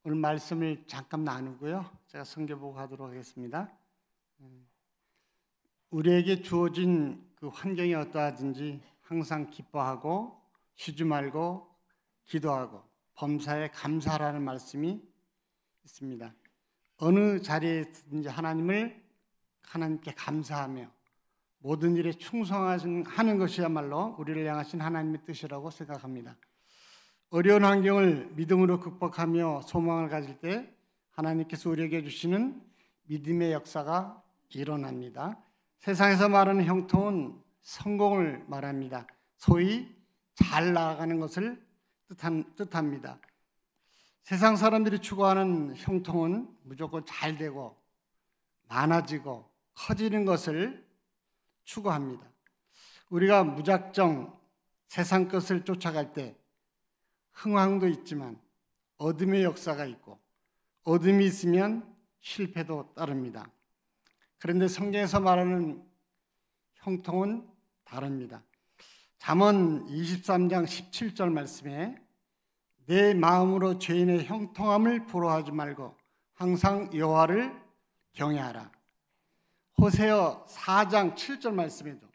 오늘 말씀을 잠깐 나누고요. 제가 성경 보고 가도록 하겠습니다. 우리에게 주어진 그 환경이 어떠하든지 항상 기뻐하고 쉬지 말고 기도하고 범사에 감사하라는 말씀이 있습니다. 어느 자리에 있든지 하나님께 감사하며 모든 일에 충성하는 것이야말로 우리를 향하신 하나님의 뜻이라고 생각합니다. 어려운 환경을 믿음으로 극복하며 소망을 가질 때 하나님께서 우리에게 주시는 믿음의 역사가 일어납니다. 세상에서 말하는 형통은 성공을 말합니다. 소위 잘 나아가는 것을 뜻합니다. 세상 사람들이 추구하는 형통은 무조건 잘 되고 많아지고 커지는 것을 추구합니다. 우리가 무작정 세상 것을 쫓아갈 때 흥황도 있지만 어둠의 역사가 있고 어둠이 있으면 실패도 따릅니다. 그런데 성경에서 말하는 형통은 다릅니다. 잠언 23장 17절 말씀에 내 마음으로 죄인의 형통함을 부러워하지 말고 항상 여호와를 경외하라. 호세아 4장 7절 말씀에도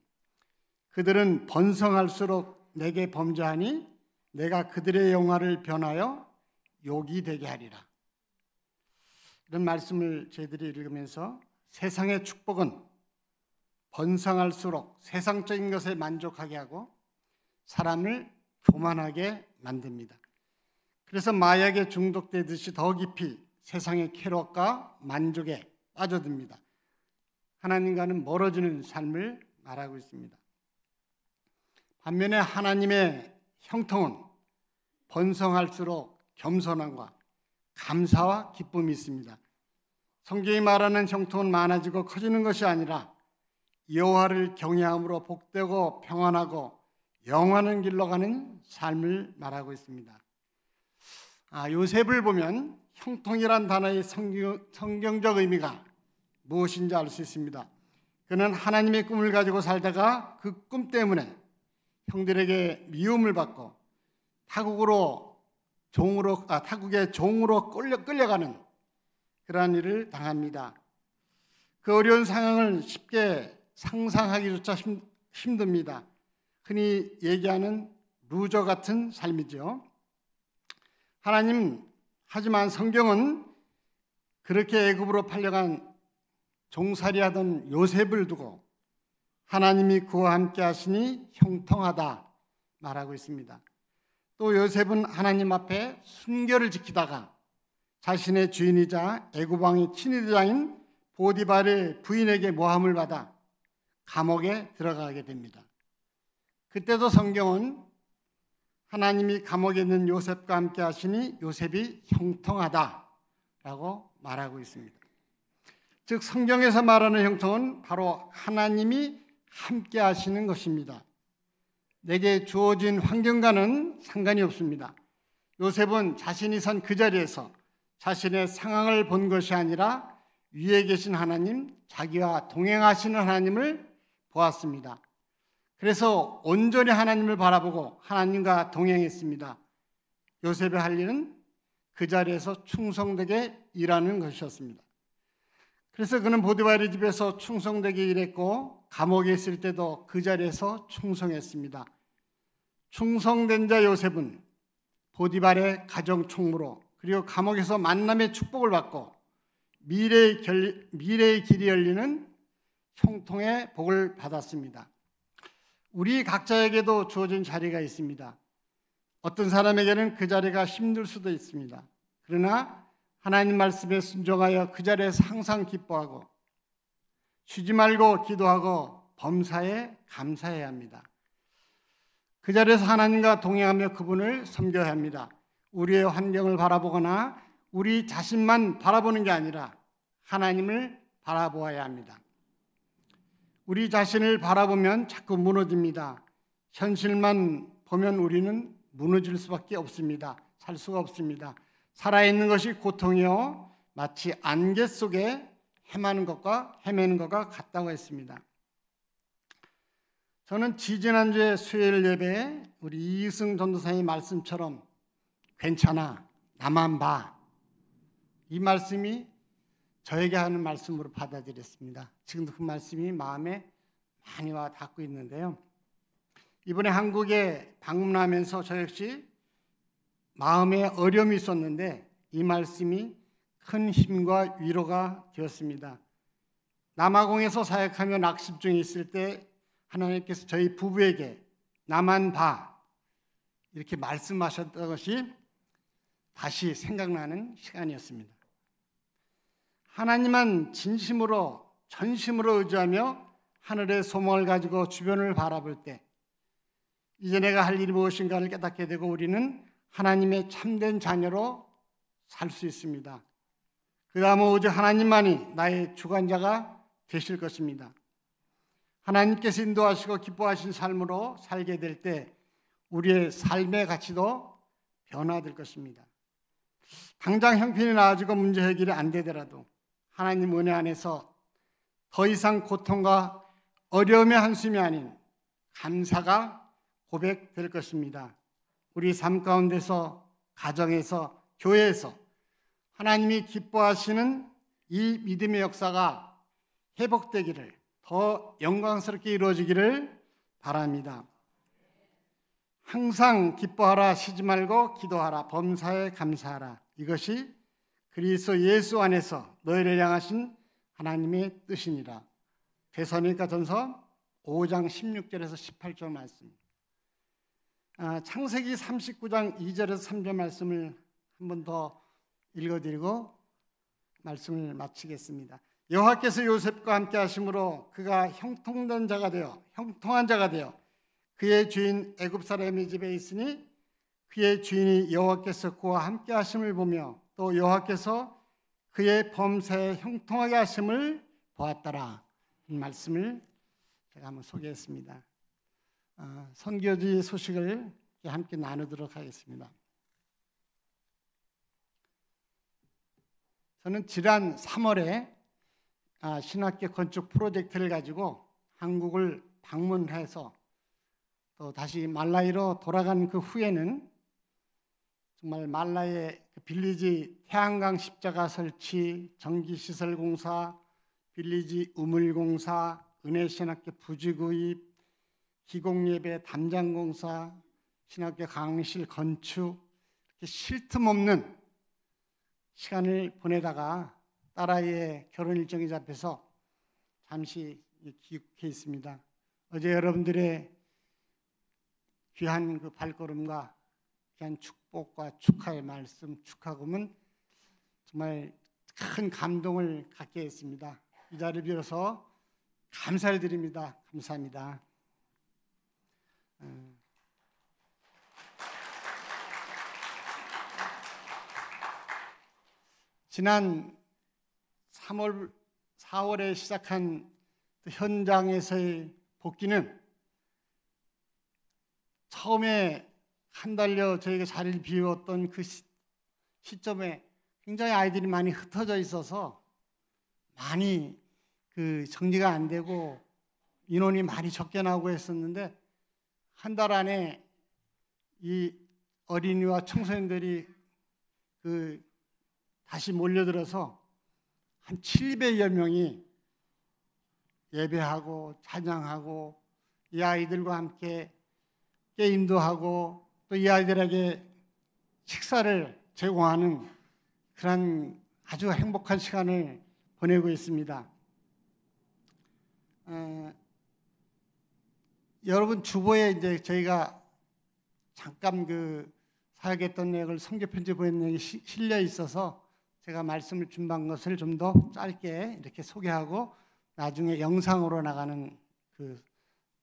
그들은 번성할수록 내게 범죄하니 내가 그들의 영화를 변하여 욕이 되게 하리라. 이런 말씀을 저희들이 읽으면서 세상의 축복은 번성할수록 세상적인 것에 만족하게 하고 사람을 교만하게 만듭니다. 그래서 마약에 중독되듯이 더 깊이 세상의 쾌락과 만족에 빠져듭니다. 하나님과는 멀어지는 삶을 말하고 있습니다. 반면에 하나님의 형통은 번성할수록 겸손함과 감사와 기쁨이 있습니다. 성경이 말하는 형통은 많아지고 커지는 것이 아니라 여호와를 경외함으로 복되고 평안하고 영원한 길로 가는 삶을 말하고 있습니다. 요셉을 보면 형통이란 단어의 성경적 의미가 무엇인지 알 수 있습니다. 그는 하나님의 꿈을 가지고 살다가 그 꿈 때문에 형들에게 미움을 받고 타국의 종으로 끌려가는 그러한 일을 당합니다. 그 어려운 상황을 쉽게 상상하기조차 힘듭니다. 흔히 얘기하는 루저 같은 삶이죠. 하지만 성경은 그렇게 애굽으로 팔려간 종살이하던 요셉을 두고 하나님이 그와 함께 하시니 형통하다 말하고 있습니다. 또 요셉은 하나님 앞에 순결을 지키다가 자신의 주인이자 애굽 왕의 친위대장인 보디발의 부인에게 모함을 받아 감옥에 들어가게 됩니다. 그때도 성경은 하나님이 감옥에 있는 요셉과 함께 하시니 요셉이 형통하다라고 말하고 있습니다. 즉 성경에서 말하는 형통은 바로 하나님이 함께 하시는 것입니다. 내게 주어진 환경과는 상관이 없습니다. 요셉은 자신이 선 그 자리에서 자신의 상황을 본 것이 아니라 위에 계신 하나님, 자기와 동행하시는 하나님을 보았습니다. 그래서 온전히 하나님을 바라보고 하나님과 동행했습니다. 요셉의 할 일은 그 자리에서 충성되게 일하는 것이었습니다. 그래서 그는 보디발의 집에서 충성되게 일했고 감옥에 있을 때도 그 자리에서 충성했습니다. 충성된 자 요셉은 보디발의 가정 총무로 그리고 감옥에서 만남의 축복을 받고 미래의 길이 열리는 형통의 복을 받았습니다. 우리 각자에게도 주어진 자리가 있습니다. 어떤 사람에게는 그 자리가 힘들 수도 있습니다. 그러나 하나님 말씀에 순종하여 그 자리에서 항상 기뻐하고 쉬지 말고 기도하고 범사에 감사해야 합니다. 그 자리에서 하나님과 동행하며 그분을 섬겨야 합니다. 우리의 환경을 바라보거나 우리 자신만 바라보는 게 아니라 하나님을 바라보아야 합니다. 우리 자신을 바라보면 자꾸 무너집니다. 현실만 보면 우리는 무너질 수밖에 없습니다. 살 수가 없습니다. 살아있는 것이 고통이요 마치 안개 속에 헤매는 것과 같다고 했습니다. 저는 지지난주에 수요일 예배에 우리 이승 전도사의 말씀처럼 괜찮아 나만 봐 이 말씀이 저에게 하는 말씀으로 받아들였습니다. 지금도 그 말씀이 마음에 많이 와 닿고 있는데요. 이번에 한국에 방문하면서 저 역시 마음에 어려움이 있었는데 이 말씀이 큰 힘과 위로가 되었습니다. 남아공에서 사역하며 낙십 중에 있을 때 하나님께서 저희 부부에게 나만 봐 이렇게 말씀하셨던 것이 다시 생각나는 시간이었습니다. 하나님만 진심으로 전심으로 의지하며 하늘의 소망을 가지고 주변을 바라볼 때 이제 내가 할 일이 무엇인가를 깨닫게 되고 우리는 하나님의 참된 자녀로 살 수 있습니다. 그 다음은 오직 하나님만이 나의 주관자가 되실 것입니다. 하나님께서 인도하시고 기뻐하신 삶으로 살게 될 때 우리의 삶의 가치도 변화될 것입니다. 당장 형편이 나아지고 문제 해결이 안 되더라도 하나님 은혜 안에서 더 이상 고통과 어려움의 한숨이 아닌 감사가 고백될 것입니다. 우리 삶 가운데서, 가정에서, 교회에서 하나님이 기뻐하시는 이 믿음의 역사가 회복되기를, 더 영광스럽게 이루어지기를 바랍니다. 항상 기뻐하라, 쉬지 말고 기도하라, 범사에 감사하라. 이것이 그리스도 예수 안에서 너희를 향하신 하나님의 뜻이니라. 데살로니가전서 5장 16절에서 18절 말씀. 창세기 39장 2절에서 3절 말씀을 한 번 더 읽어드리고 말씀을 마치겠습니다. 여호와께서 요셉과 함께 하심으로 그가 형통한 자가 되어 그의 주인 애굽 사람의 집에 있으니 그의 주인이 여호와께서 그와 함께 하심을 보며 또 여호와께서 그의 범사에 형통하게 하심을 보았더라. 이 말씀을 제가 한번 소개했습니다. 선교지 소식을 함께 나누도록 하겠습니다. 저는 지난 3월에 신학교 건축 프로젝트를 가지고 한국을 방문해서 또 다시 말라이로 돌아간 그 후에는 정말 말라의 빌리지 태양광 십자가 설치, 전기시설 공사, 빌리지 우물 공사, 은혜신학교 부지 구입, 기공예배 담장 공사, 신학교 강의실 건축, 이렇게 쉴 틈 없는 시간을 보내다가 딸아이의 결혼 일정이 잡혀서 잠시 귀국해 있습니다. 어제 여러분들의 귀한 그 발걸음과 귀한 축복과 축하의 말씀, 축하금은 정말 큰 감동을 갖게 했습니다. 이 자리를 빌어서 감사를 드립니다. 감사합니다. 지난 4월에 시작한 현장에서의 복귀는 처음에 한 달여 저희가 자리를 비웠던 그 시점에 굉장히 아이들이 많이 흩어져 있어서 많이 그 정리가 안 되고 인원이 많이 적게 나오고 했었는데 한 달 안에 이 어린이와 청소년들이 그 다시 몰려들어서 한 700여 명이 예배하고 찬양하고 이 아이들과 함께 게임도 하고 또 이 아이들에게 식사를 제공하는 그런 아주 행복한 시간을 보내고 있습니다. 여러분 주보에 이제 저희가 잠깐 그 사역했던 내용을 성경 편지 보낸 내용이 실려 있어서 제가 말씀을 준비한 것을 좀 더 짧게 이렇게 소개하고 나중에 영상으로 나가는 그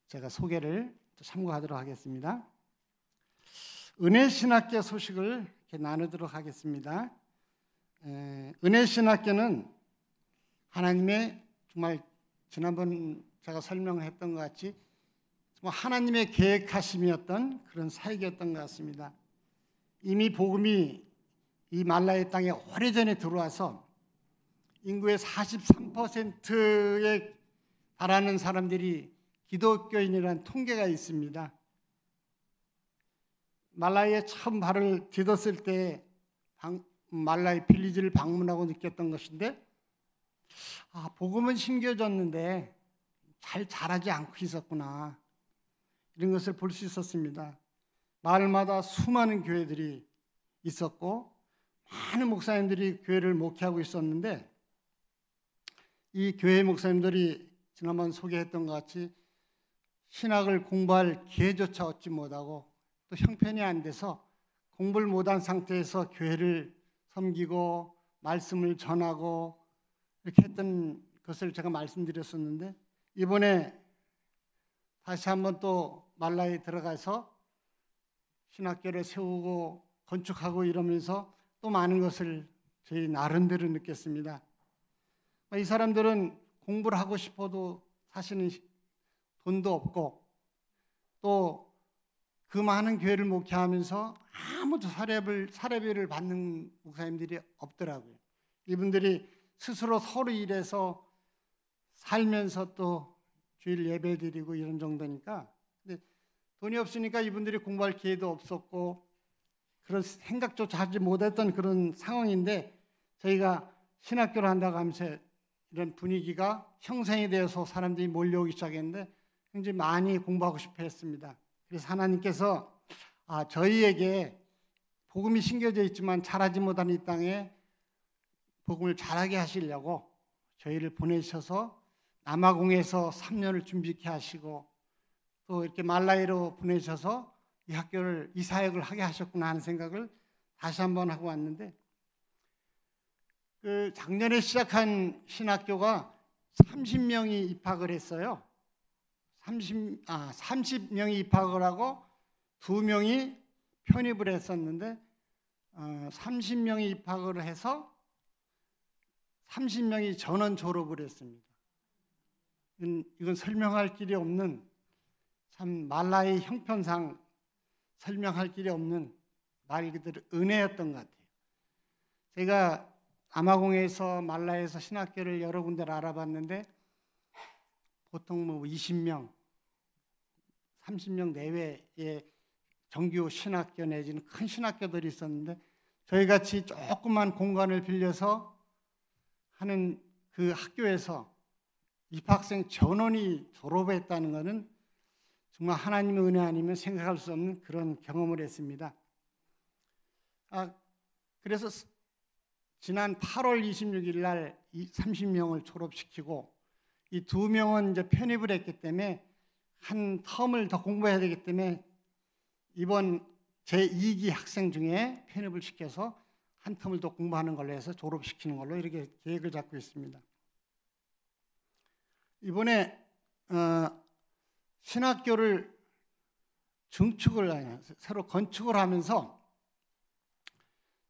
제가 소개를 참고하도록 하겠습니다. 은혜신학교 소식을 이렇게 나누도록 하겠습니다. 은혜신학교는 하나님의 정말 지난번 제가 설명했던 것 같이 정말 하나님의 계획하심이었던 그런 사역이었던 것 같습니다. 이미 복음이 이 말라의 땅에 오래전에 들어와서 인구의 43%에 달하는 사람들이 기독교인이라는 통계가 있습니다. 말라이에 처음 발을 디뎠을 때 말라이 빌리지를 방문하고 느꼈던 것인데, 복음은 심겨졌는데 잘 자라지 않고 있었구나, 이런 것을 볼 수 있었습니다. 마을마다 수많은 교회들이 있었고 많은 목사님들이 교회를 목회하고 있었는데, 이 교회 목사님들이 지난번 소개했던 것 같이 신학을 공부할 기회조차 얻지 못하고 또 형편이 안 돼서 공부를 못한 상태에서 교회를 섬기고 말씀을 전하고 이렇게 했던 것을 제가 말씀드렸었는데, 이번에 다시 한번 또 말라에 들어가서 신학교를 세우고 건축하고 이러면서 또 많은 것을 저희 나름대로 느꼈습니다. 이 사람들은 공부를 하고 싶어도 사실은 돈도 없고 또 그 많은 교회를 목회하면서 아무도 사례비를 받는 목사님들이 없더라고요. 이분들이 스스로 서로 일해서 살면서 또 주일 예배 드리고 이런 정도니까, 근데 돈이 없으니까 이분들이 공부할 기회도 없었고 그런 생각조차 하지 못했던 그런 상황인데, 저희가 신학교를 한다고 하면서 이런 분위기가 형성이 되어서 사람들이 몰려오기 시작했는데 굉장히 많이 공부하고 싶어 했습니다. 그래서 하나님께서 저희에게 복음이 심겨져 있지만 자라지 못하는 이 땅에 복음을 자라게 하시려고 저희를 보내셔서 남아공에서 3년을 준비케 하시고 또 이렇게 말라이로 보내셔서 이 사역을 하게 하셨구나 하는 생각을 다시 한번 하고 왔는데, 그 작년에 시작한 신학교가 30명이 입학을 했어요. 30명이 입학을 하고 2명이 편입을 했었는데 30명이 입학을 해서 30명이 전원 졸업을 했습니다. 이건 설명할 길이 없는, 참 말라의 형편상 설명할 길이 없는 말 그대로 은혜였던 것 같아요. 제가 남아공에서 말라에서 신학교를 여러 군데를 알아봤는데 보통 20명, 30명 내외의 정규 신학교 내지는 큰 신학교들이 있었는데, 저희같이 조그만 공간을 빌려서 하는 그 학교에서 입학생 전원이 졸업했다는 것은 정말 하나님의 은혜 아니면 생각할 수 없는 그런 경험을 했습니다. 그래서 지난 8월 26일 날 이 30명을 졸업시키고 이 2명은 이제 편입을 했기 때문에 한 텀을 더 공부해야 되기 때문에 이번 제2기 학생 중에 편입을 시켜서 한 텀을 더 공부하는 걸로 해서 졸업시키는 걸로 이렇게 계획을 잡고 있습니다. 이번에 신학교를 새로 건축을 하면서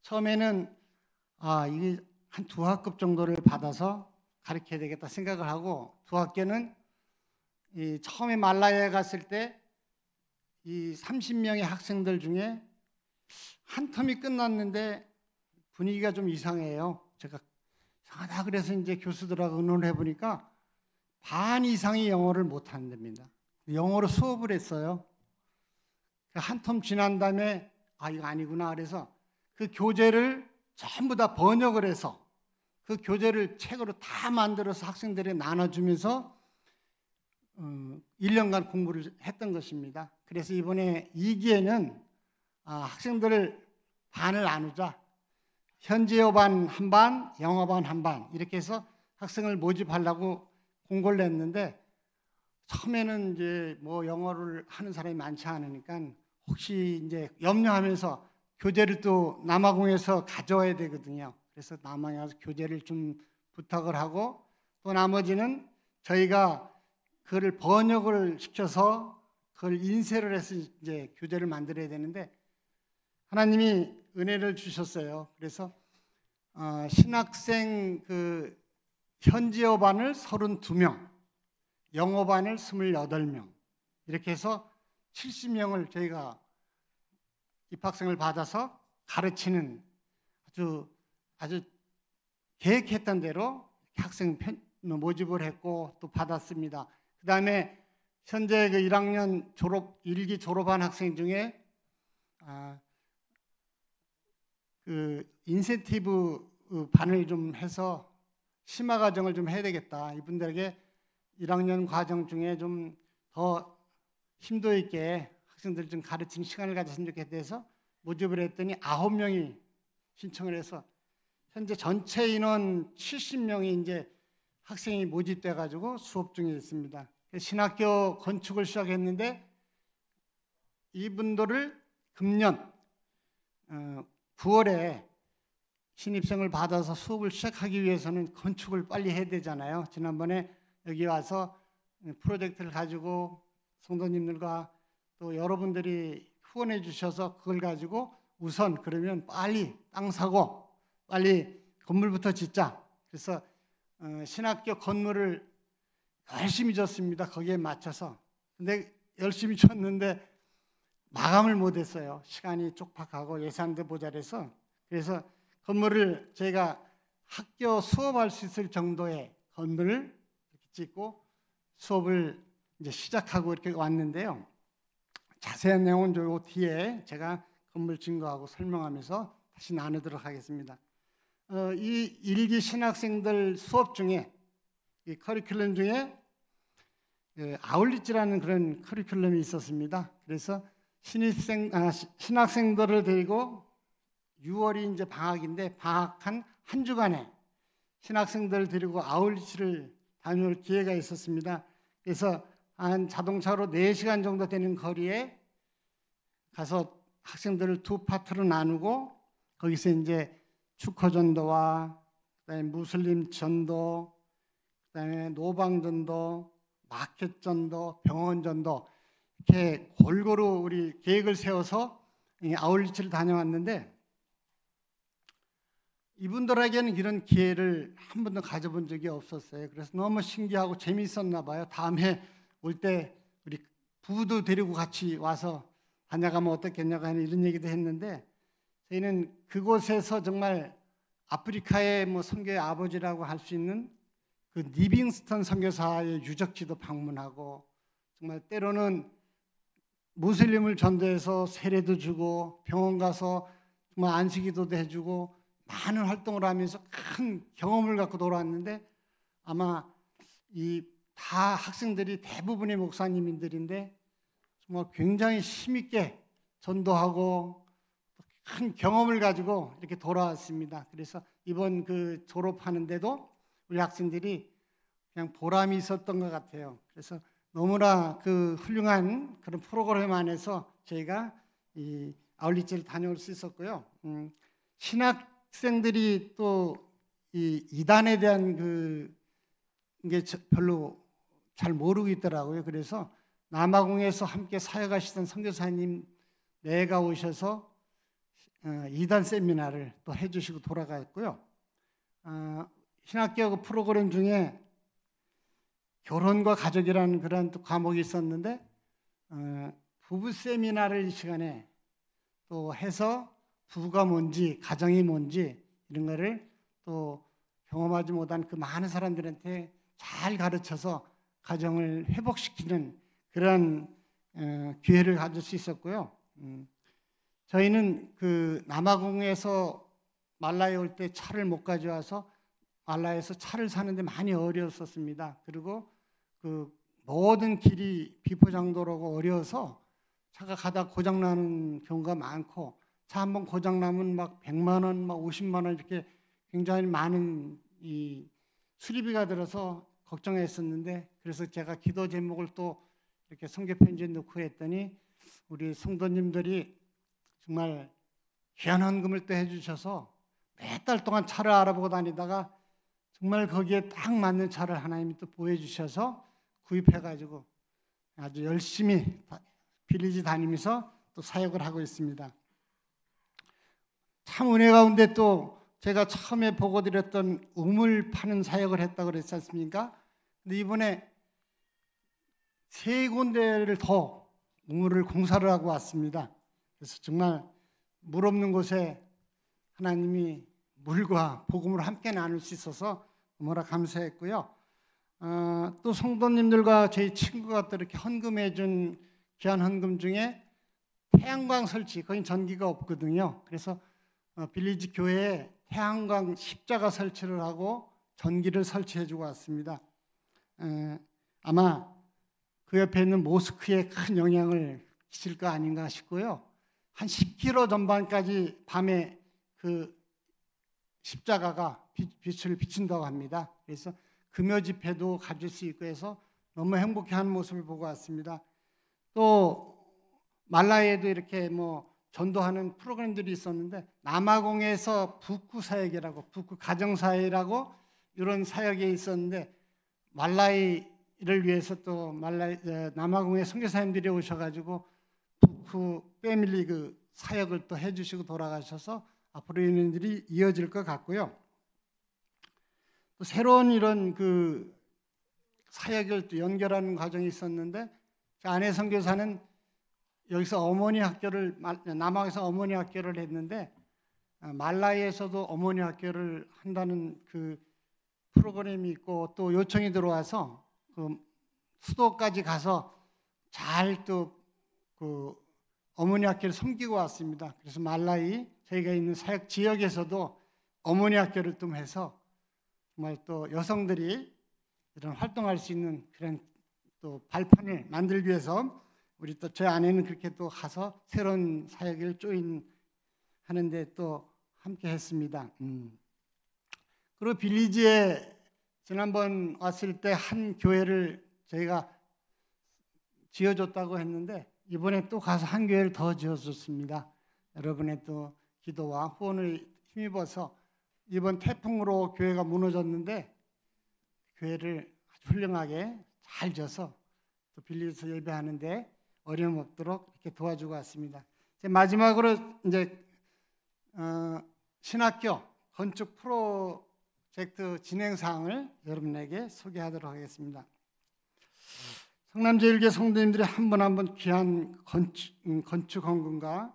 처음에는 이게 한 2학급 정도를 받아서 가르쳐야 되겠다 생각을 하고, 2학교는 처음에 말라에 갔을 때 이 30명의 학생들 중에 한 텀이 끝났는데 분위기가 좀 이상해요. 제가 이상하다 그래서 이제 교수들하고 의논을 해보니까 반 이상이 영어를 못한답니다. 영어로 수업을 했어요. 한 텀 지난 다음에 이거 아니구나 그래서 그 교재를 전부 다 번역을 해서 그 교재를 책으로 다 만들어서 학생들에게 나눠주면서 1년간 공부를 했던 것입니다. 그래서 이번에 2기에는 학생들을 반을 나누자, 현지어 반 한 반, 영어 반 한 반 이렇게 해서 학생을 모집하려고 공고를 냈는데, 처음에는 이제 영어를 하는 사람이 많지 않으니까 혹시 이제 염려하면서 교재를 또 남아공에서 가져와야 되거든요. 그래서 남아공에 가서 교재를 좀 부탁을 하고, 또 나머지는 저희가 그걸 번역을 시켜서 그걸 인쇄를 해서 이제 교재를 만들어야 되는데, 하나님이 은혜를 주셨어요. 그래서 신학생 그 현지어 반을 32명, 영어 반을 28명 이렇게 해서 70명을 저희가 입학생을 받아서 가르치는 아주 계획했던 대로 학생 모집을 했고 또 받았습니다. 그 다음에 현재 그 1학년 1기 졸업한 학생 중에 그 인센티브 반을 좀 해서 심화 과정을 좀 해야 되겠다. 이분들에게 1학년 과정 중에 좀 더 심도 있게 학생들 좀 가르치는 시간을 가졌으면 좋겠다 해서 모집을 했더니 9명이 신청을 해서 현재 전체 인원 70명이 이제 학생이 모집돼 가지고 수업 중에 있습니다. 신학교 건축을 시작했는데 이분들을 금년 9월에 신입생을 받아서 수업을 시작하기 위해서는 건축을 빨리 해야 되잖아요. 지난번에 여기 와서 프로젝트를 가지고 성도님들과 또 여러분들이 후원해 주셔서 그걸 가지고 우선 그러면 빨리 땅 사고 빨리 건물부터 짓자. 그래서 신학교 건물을 열심히 졌습니다. 거기에 맞춰서. 근데 열심히 쳤는데 마감을 못했어요. 시간이 촉박하고 예산도 모자라서. 그래서 건물을 저희가 학교 수업할 수 있을 정도의 건물을 이렇게 짓고 수업을 이제 시작하고 이렇게 왔는데요. 자세한 내용은 요 뒤에 제가 건물 증거하고 설명하면서 다시 나누도록 하겠습니다. 이 일기 신학생들 수업 중에 이 커리큘럼 중에 아울리치라는 그런 커리큘럼이 있었습니다. 그래서 신학생들을 데리고 6월이 이제 방학인데 방학한 한 주간에 신학생들을 데리고 아울리치를 다녀올 기회가 있었습니다. 그래서 한 자동차로 4시간 정도 되는 거리에 가서 학생들을 두 파트로 나누고 거기서 이제 축허 전도와 그다음에 무슬림 전도, 그다음에 노방 전도, 마켓 전도, 병원 전도 이렇게 골고루 우리 계획을 세워서 아울리치를 다녀왔는데 이분들에게는 이런 기회를 한 번도 가져본 적이 없었어요. 그래서 너무 신기하고 재미있었나 봐요. 다음에 올 때 우리 부부도 데리고 같이 와서 다녀가면 어떻겠냐고 하는 이런 얘기도 했는데 저희는 그곳에서 정말 아프리카의 뭐 선교의 아버지라고 할 수 있는 그 리빙스턴 선교사의 유적지도 방문하고 정말 때로는 무슬림을 전도해서 세례도 주고 병원 가서 정말 안식기도도 해주고 많은 활동을 하면서 큰 경험을 갖고 돌아왔는데 아마 이 다 학생들이 대부분의 목사님들인데 정말 굉장히 힘있게 전도하고 큰 경험을 가지고 이렇게 돌아왔습니다. 그래서 이번 그 졸업하는데도 우리 학생들이 그냥 보람이 있었던 것 같아요. 그래서 너무나 그 훌륭한 그런 프로그램 안에서 저희가 이 아울리치를 다녀올 수 있었고요. 신학생들이 또 이 이단에 대한 이게 별로 잘 모르고 있더라고요. 그래서 남아공에서 함께 사역하시던 선교사님 4가 오셔서 이단 세미나를 또 해주시고 돌아갔고요. 신학교 프로그램 중에 결혼과 가족이라는 그런 또 과목이 있었는데 부부 세미나를 이 시간에 또 해서 부부가 뭔지 가정이 뭔지 이런 거를 또 경험하지 못한 그 많은 사람들한테 잘 가르쳐서 가정을 회복시키는 그런 기회를 가질 수 있었고요. 저희는 그 남아공에서 말라에 올 때 차를 못 가져와서 말라에서 차를 사는데 많이 어려웠었습니다. 그리고 그 모든 길이 비포장도로고 어려워서 차가 가다 고장 나는 경우가 많고 차 한 번 고장 나면 막 100만 원, 막 50만 원 이렇게 굉장히 많은 이 수리비가 들어서 걱정했었는데 그래서 제가 기도 제목을 또 이렇게 성교 편지에 넣고 했더니 우리 성도님들이 정말 귀한 헌금을 또 해주셔서 몇 달 동안 차를 알아보고 다니다가 정말 거기에 딱 맞는 차를 하나님이 또 보여주셔서 구입해가지고 아주 열심히 빌리지 다니면서 또 사역을 하고 있습니다. 참 은혜 가운데 또 제가 처음에 보고 드렸던 우물 파는 사역을 했다고 그랬지 않습니까? 근데 이번에 3군데를 더 우물을 공사를 하고 왔습니다. 그래서 정말 물 없는 곳에 하나님이 물과 복음을 함께 나눌 수 있어서 너무나 감사했고요. 또 성도님들과 저희 친구가 또 이렇게 헌금해 준 귀한 헌금 중에 태양광 설치, 거긴 전기가 없거든요. 그래서 빌리지 교회에 태양광 십자가 설치를 하고 전기를 설치해 주고 왔습니다. 아마 그 옆에 있는 모스크에 큰 영향을 끼칠 거 아닌가 싶고요. 한 10km 전방까지 밤에 그 십자가가 빛을 비춘다고 합니다. 그래서 금요 집회도 가질 수 있고 해서 너무 행복해하는 모습을 보고 왔습니다. 또 말라에도 이렇게 전도하는 프로그램들이 있었는데 남아공에서 북구 사역이라고, 북구 가정 사역이라고 이런 사역에 있었는데 말라이를 위해서 또 남아공의 선교사님들이 오셔가지고 북구 패밀리 그 사역을 또 해주시고 돌아가셔서 앞으로 이런 일이 이어질 것 같고요. 또 새로운 이런 그 사역을 또 연결하는 과정이 있었는데 제 아내 선교사는 여기서 어머니 학교를 남아에서 어머니 학교를 했는데 말라이에서도 어머니 학교를 한다는 그 프로그램이 있고 또 요청이 들어와서 그 수도까지 가서 잘 또 그 어머니 학교를 섬기고 왔습니다. 그래서 말라이 저희가 있는 사역 지역에서도 어머니 학교를 좀 해서 정말 또 여성들이 이런 활동할 수 있는 그런 또 발판을 만들기 위해서 우리 또 제 아내는 그렇게 또 가서 새로운 사역을 조인하는데 또 함께 했습니다. 그리고 빌리지에 지난번 왔을 때 한 교회를 저희가 지어줬다고 했는데 이번에 또 가서 한 교회를 더 지어줬습니다. 여러분의 또 기도와 후원을 힘입어서 이번 태풍으로 교회가 무너졌는데 교회를 아주 훌륭하게 잘 져서 또 빌리지에서 예배하는데 어려움 없도록 이렇게 도와주고 왔습니다. 마지막으로 이제 신학교 건축 프로젝트 진행 사항을 여러분에게 소개하도록 하겠습니다. 성남제일교회 성도님들이 한 번 한 번 귀한 건축 헌금과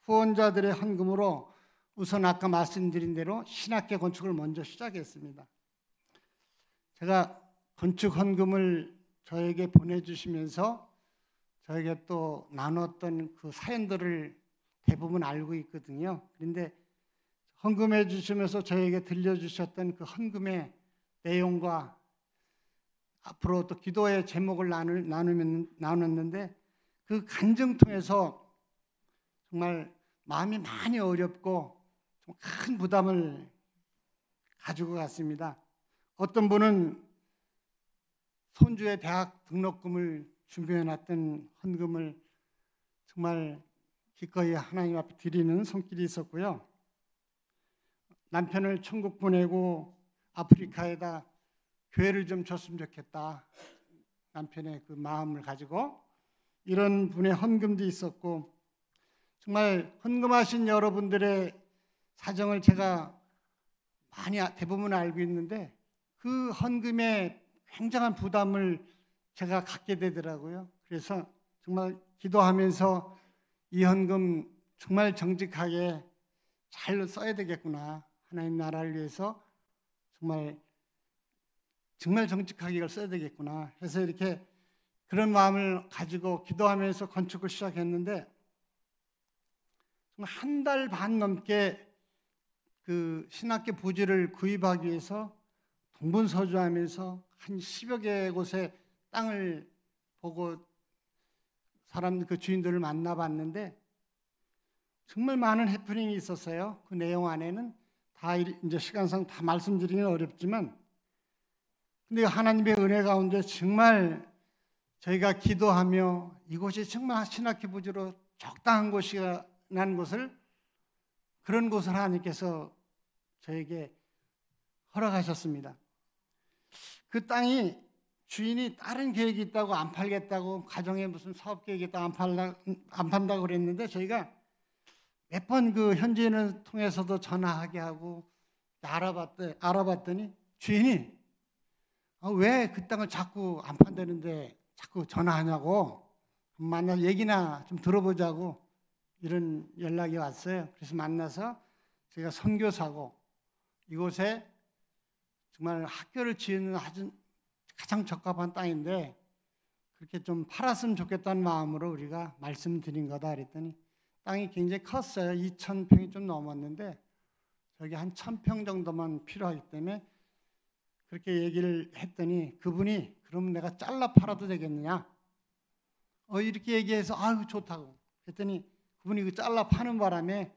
후원자들의 헌금으로 우선 아까 말씀드린 대로 신학교 건축을 먼저 시작했습니다. 제가 건축 헌금을 저에게 보내주시면서 저에게 또 나눴던 그 사연들을 대부분 알고 있거든요. 그런데 헌금해 주시면서 저에게 들려주셨던 그 헌금의 내용과 앞으로 또 기도의 제목을 나눴는데 그 간증 통해서 정말 마음이 많이 어렵고 좀 큰 부담을 가지고 갔습니다. 어떤 분은 손주의 대학 등록금을 준비해놨던 헌금을 정말 기꺼이 하나님 앞에 드리는 손길이 있었고요. 남편을 천국 보내고 아프리카에다 교회를 좀 줬으면 좋겠다. 남편의 그 마음을 가지고 이런 분의 헌금도 있었고 정말 헌금하신 여러분들의 사정을 제가 많이 대부분 알고 있는데 그 헌금에 굉장한 부담을 제가 갖게 되더라고요. 그래서 정말 기도하면서 이 헌금 정말 정직하게 잘 써야 되겠구나. 하나님 나라를 위해서 정말 정직하게 이걸 써야 되겠구나 해서 이렇게 그런 마음을 가지고 기도하면서 건축을 시작했는데 한 달 반 넘게 그 신학교 부지를 구입하기 위해서 동분서주하면서 한 10여 개 곳에 땅을 보고 그 주인들을 만나봤는데 정말 많은 해프닝이 있었어요. 그 내용 안에는 다 이제 시간상 다 말씀드리기는 어렵지만 근데 하나님의 은혜 가운데 정말 저희가 기도하며 이곳이 정말 신학교 부지로 적당한 곳이라는 것을 그런 곳을 하나님께서 저에게 허락하셨습니다. 그 땅이 주인이 다른 계획이 있다고 안 팔겠다고 가정에 무슨 사업 계획이 있다고 안 판다고 그랬는데 저희가 몇 번 그 현지인을 통해서도 전화하게 하고 알아봤더니 주인이 왜 그 땅을 자꾸 안 판다는데 자꾸 전화하냐고 만나서 얘기나 좀 들어보자고 이런 연락이 왔어요. 그래서 만나서 제가 선교사고 이곳에 정말 학교를 지으는 아주 가장 적합한 땅인데 그렇게 좀 팔았으면 좋겠다는 마음으로 우리가 말씀드린 거다 그랬더니 땅이 굉장히 컸어요. 2,000평이 좀 넘었는데 저기 한 1,000평 정도만 필요하기 때문에 그렇게 얘기를 했더니 그분이 그럼 내가 잘라 팔아도 되겠느냐? 이렇게 얘기해서 아유 좋다고. 그랬더니 그분이 그 잘라 파는 바람에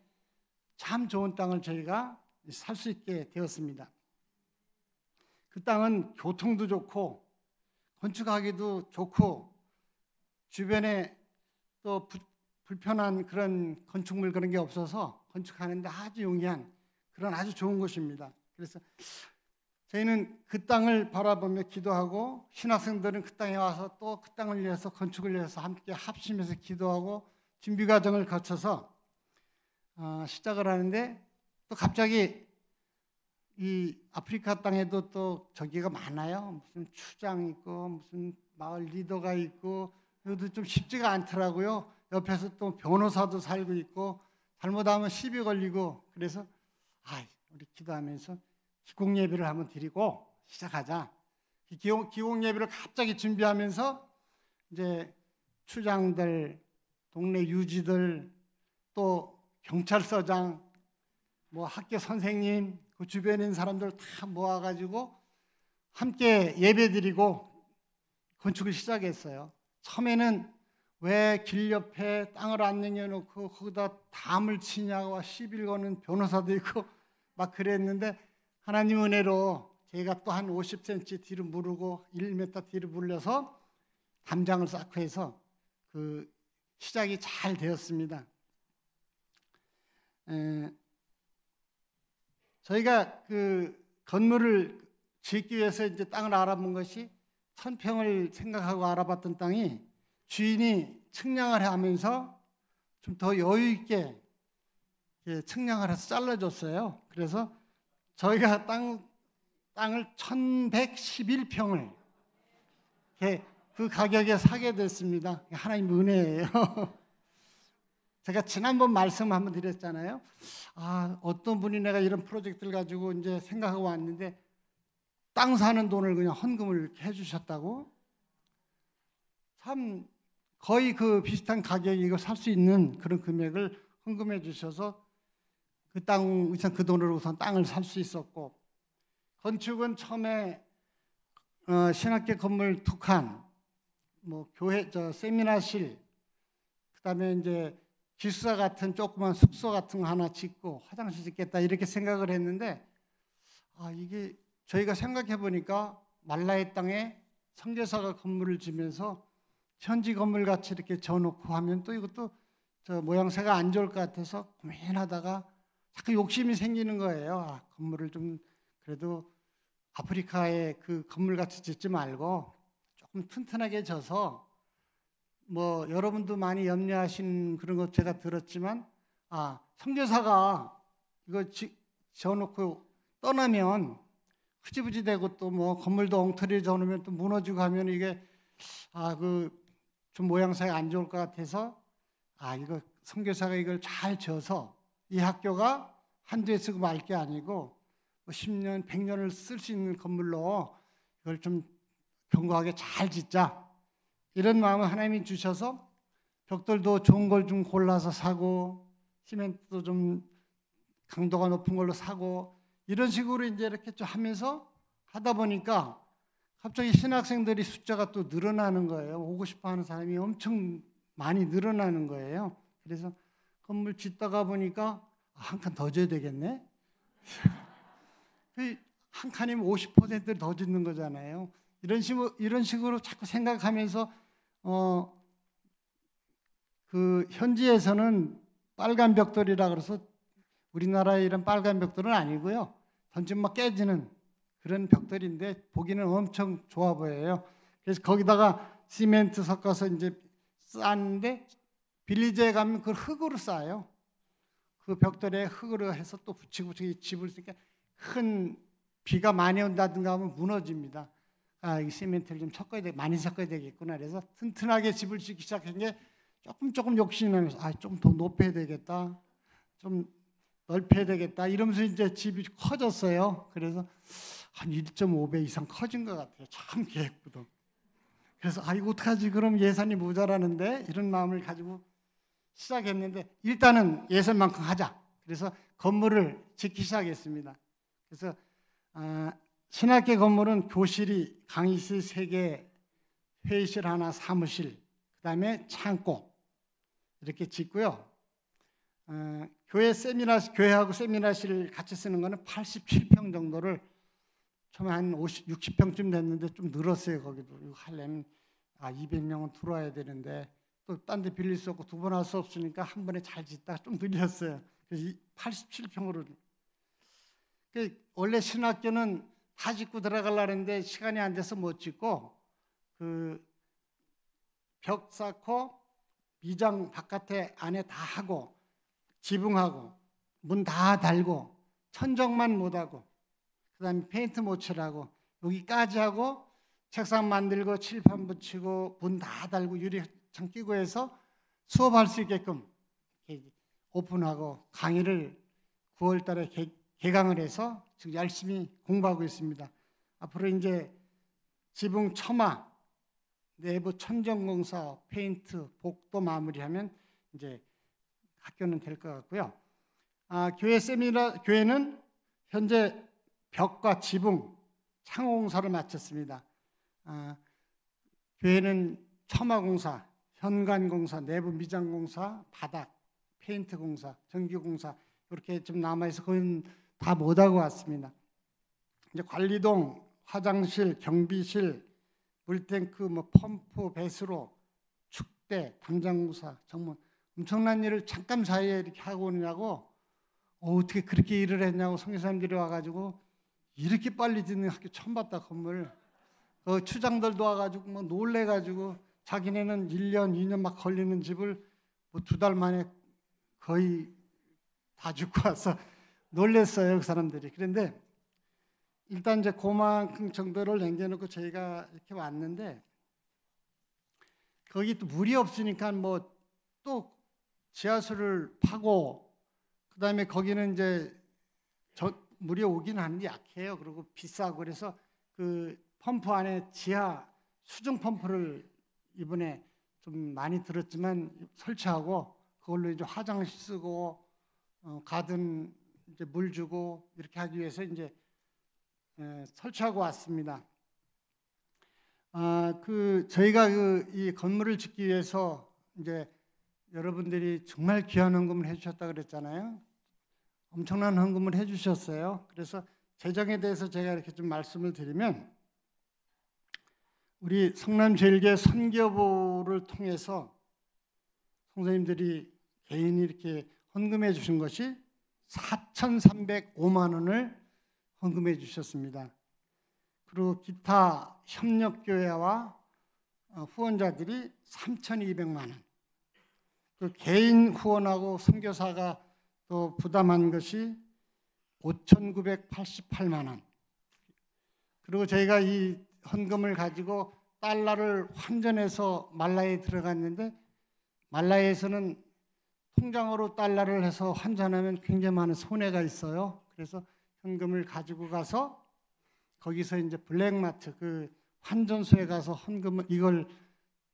참 좋은 땅을 저희가 살 수 있게 되었습니다. 그 땅은 교통도 좋고 건축하기도 좋고 주변에 또 불편한 그런 건축물 그런 게 없어서 건축하는데 아주 용이한 그런 아주 좋은 곳입니다. 그래서 저희는 그 땅을 바라보며 기도하고 신학생들은 그 땅에 와서 또 그 땅을 위해서 건축을 위해서 함께 합심해서 기도하고 준비 과정을 거쳐서 시작을 하는데 또 갑자기 이 아프리카 땅에도 또 저기가 많아요. 무슨 추장 있고 무슨 마을 리더가 있고 이것도 좀 쉽지가 않더라고요. 옆에서 또 변호사도 살고 있고 잘못하면 시비 걸리고 그래서 우리 기도하면서 기공 예배를 한번 드리고 시작하자. 기공 예배를 갑자기 준비하면서 이제 추장들, 동네 유지들, 또 경찰서장, 뭐 학교 선생님, 그 주변에 있는 사람들 다 모아가지고 함께 예배드리고 건축을 시작했어요. 처음에는 왜 길 옆에 땅을 안 내려놓고 거기다 담을 치냐고 시비를 거는 변호사도 있고 막 그랬는데 하나님 은혜로 저희가 또 한 50cm 뒤로 무르고 1m 뒤로 물려서 담장을 쌓고 해서 그 시작이 잘 되었습니다. 저희가 그 건물을 짓기 위해서 이제 땅을 알아본 것이 1,000평을 생각하고 알아봤던 땅이 주인이 측량을 하면서 좀 더 여유 있게 측량을 해서 잘라줬어요. 그래서 저희가 땅을 1,111평을 그 가격에 사게 됐습니다. 하나님 은혜예요. 제가 지난번 말씀 한번 드렸잖아요. 어떤 분이 내가 이런 프로젝트를 가지고 이제 생각하고 왔는데 땅 사는 돈을 그냥 헌금을 이렇게 해주셨다고. 참 거의 그 비슷한 가격에 이걸 살 수 있는 그런 금액을 헌금해 주셔서 그 땅 우선 그 돈으로 우선 땅을 살 수 있었고, 건축은 처음에 신학교 건물 2칸, 뭐 교회 세미나실, 그다음에 이제 기숙사 같은 조그만 숙소 같은 거 하나 짓고 화장실 짓겠다 이렇게 생각을 했는데 이게 저희가 생각해 보니까 말라의 땅에 선교사가 건물을 지면서 현지 건물 같이 이렇게 져놓고 하면 또 이것도 모양새가 안 좋을 것 같아서 고민하다가 자꾸 욕심이 생기는 거예요. 건물을 좀 그래도 아프리카에 그 건물 같이 짓지 말고 조금 튼튼하게 져서 뭐 여러분도 많이 염려하신 그런 것 제가 들었지만 선교사가 이거 져놓고 떠나면 흐지부지 되고 또 뭐 건물도 엉터리 져놓으면 또 무너지고 하면 이게 그 좀 모양새가 안 좋을 것 같아서 이거 선교사가 이걸 잘 져서 이 학교가 한두 해 쓰고 말 게 아니고 뭐 10년, 100년을 쓸 수 있는 건물로 이걸 좀 견고하게 잘 짓자. 이런 마음을 하나님이 주셔서 벽돌도 좋은 걸 좀 골라서 사고 시멘트도 좀 강도가 높은 걸로 사고 이런 식으로 이제 이렇게 좀 하면서 하다 보니까 갑자기 신학생들이 숫자가 또 늘어나는 거예요. 오고 싶어 하는 사람이 엄청 많이 늘어나는 거예요. 그래서 건물 짓다가 보니까 한 칸 더 줘야 되겠네. 한 칸이면 50%를 더 짓는 거잖아요. 이런 식으로 자꾸 생각하면서 그 현지에서는 빨간 벽돌이라 그래서 우리나라의 이런 빨간 벽돌은 아니고요. 던지면 막 깨지는 그런 벽돌인데 보기는 엄청 좋아 보여요. 그래서 거기다가 시멘트 섞어서 이제 쌓는데 빌리지에 가면 그걸 흙으로 쌓아요. 그 벽돌에 흙으로 해서 또 붙이고 집을 쓰니까 큰 비가 많이 온다든가 하면 무너집니다. 이 시멘트를 좀 많이 섞어야 되겠구나. 그래서 튼튼하게 집을 짓기 시작한 게 조금 욕심이 나면서 좀 더 높여야 되겠다. 좀 넓혀야 되겠다. 이러면서 이제 집이 커졌어요. 그래서 한 1.5배 이상 커진 것 같아요. 참 계획보다. 그래서 이거 어떡하지? 그럼 예산이 모자라는데 이런 마음을 가지고 시작했는데 일단은 예산만큼 하자. 그래서 건물을 짓기 시작했습니다. 그래서 신학계 건물은 교실이 강의실 3개, 회의실 하나, 사무실, 그다음에 창고 이렇게 짓고요. 교회하고 세미나실을 같이 쓰는 거는 87평 정도를 처음에 한 60평쯤 됐는데 좀 늘었어요. 거기도 이거 하려면 200명은 들어와야 되는데 또 딴 데 빌릴 수 없고 2번 할 수 없으니까 한 번에 잘 짓다가 좀 늘렸어요. 그래서 87평으로. 원래 신학교는 다 짓고 들어가려고 했는데 시간이 안 돼서 못 짓고 그 벽 쌓고 미장 바깥에 안에 다 하고 지붕하고 문 다 달고 천정만 못하고 그다음에 페인트 못 칠하고 여기까지 하고 책상 만들고 칠판 붙이고 문 다 달고 유리창 끼고 해서 수업할 수 있게끔 오픈하고 강의를 9월 달에 개강을 해서 지금 열심히 공부하고 있습니다. 앞으로 이제 지붕 처마, 내부 천정공사, 페인트, 복도 마무리하면 이제 학교는 될 것 같고요. 교회는 현재 벽과 지붕, 창호공사를 마쳤습니다. 교회는 처마공사, 현관공사, 내부 미장공사, 바닥, 페인트공사, 전기공사 이렇게 좀 남아있어 그건 다 못하고 왔습니다. 이제 관리동, 화장실, 경비실, 물탱크, 펌프, 배수로, 축대, 담장공사 정말 엄청난 일을 잠깐 사이에 이렇게 하고 오느냐고 어떻게 그렇게 일을 했냐고 선교사님들이 와가지고 이렇게 빨리 짓는 학교 처음 봤다 건물. 추장들도 와가지고 막 놀래가지고 자기네는 1년, 2년 막 걸리는 집을 2달 만에 거의 다 짓고 와서 놀랬어요 그 사람들이. 그런데 일단 이제 그만큼 정도를 남겨놓고 저희가 이렇게 왔는데 거기 또 물이 없으니까 또 지하수를 파고 그다음에 거기는 이제 물이 오긴 하는데 약해요. 그리고 비싸고 그래서 그 펌프 안에 지하 수중 펌프를 이번에 좀 많이 들었지만 설치하고 그걸로 이제 화장실 쓰고 가든 이제 물 주고 이렇게 하기 위해서 이제 설치하고 왔습니다. 저희가 이 건물을 짓기 위해서 이제 여러분들이 정말 귀한 헌금을 해주셨다 그랬잖아요. 엄청난 헌금을 해주셨어요. 그래서 재정에 대해서 제가 이렇게 좀 말씀을 드리면 우리 성남제일교회 선교부를 통해서 성도님들이 개인이 이렇게 헌금해 주신 것이 4,305만 원을 헌금해 주셨습니다. 그리고 기타 협력교회와 후원자들이 3,200만 원. 그 개인 후원하고 선교사가 또 부담한 것이 5,988만 원. 그리고 저희가 이 헌금을 가지고 달러를 환전해서 말라에 들어갔는데 말라에서는 통장으로 달러를 해서 환전하면 굉장히 많은 손해가 있어요. 그래서 헌금을 가지고 가서 거기서 이제 블랙마트 그 환전소에 가서 헌금을 이걸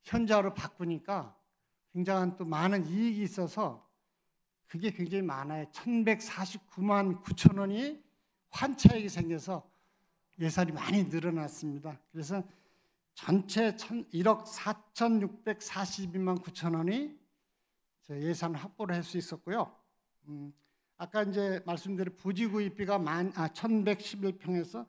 현자로 바꾸니까 굉장한 또 많은 이익이 있어서 그게 굉장히 많아요. 1,149만 9천 원이 환차익이 생겨서 예산이 많이 늘어났습니다. 그래서 전체 1억 4,642만 9천 원이 예산 확보를 할 수 있었고요. 아까 이제 말씀드린 부지 구입비가 1,111평에서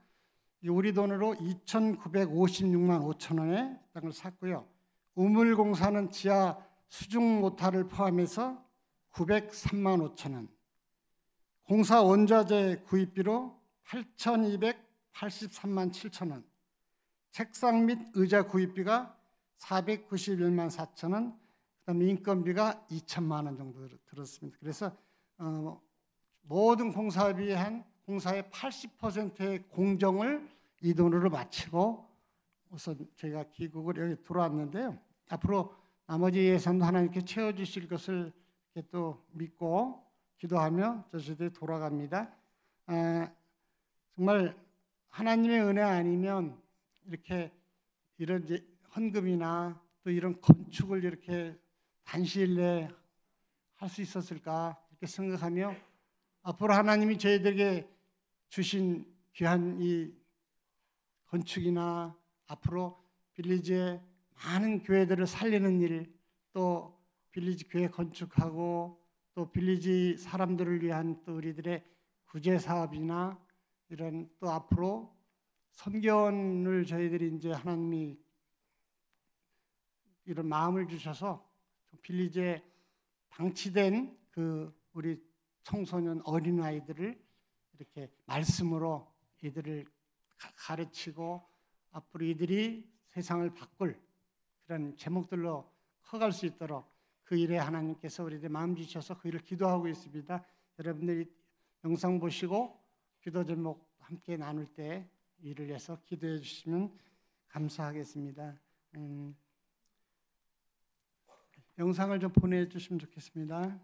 우리 돈으로 2,956만 5천 원에 땅을 샀고요. 우물공사는 지하 수중 모터를 포함해서 903만 5천 원. 공사 원자재 구입비로 8,283만 7천 원. 책상 및 의자 구입비가 491만 4천 원. 그다음에 인건비가 2천만 원 정도 들었습니다. 그래서 모든 공사비의 공사의 80%의 공정을 이 돈으로 마치고 우선 저희가 귀국을 여기 들어왔는데요. 앞으로 나머지 예산도 하나님께 채워주실 것을 또 믿고 기도하며 저희들이 돌아갑니다. 정말 하나님의 은혜 아니면 이렇게 이런 헌금이나 또 이런 건축을 이렇게 단시일 내에 할 수 있었을까 이렇게 생각하며 앞으로 하나님이 저희들에게 주신 귀한 이 건축이나 앞으로 빌리지의 많은 교회들을 살리는 일, 또 빌리지 교회 건축하고 또 빌리지 사람들을 위한 또 우리들의 구제 사업이나 이런 또 앞으로 선교원을 저희들이 이제 하나님이 이런 마음을 주셔서 빌리지에 방치된 그 우리 청소년 어린아이들을 이렇게 말씀으로 이들을 가르치고 앞으로 이들이 세상을 바꿀 그런 제목들로 커갈 수 있도록 그 일에 하나님께서 우리들 마음 주셔서 그 일을 기도하고 있습니다. 여러분들이 영상 보시고 기도 제목 함께 나눌 때 일을 위해서 기도해 주시면 감사하겠습니다. 영상을 좀 보내주시면 좋겠습니다.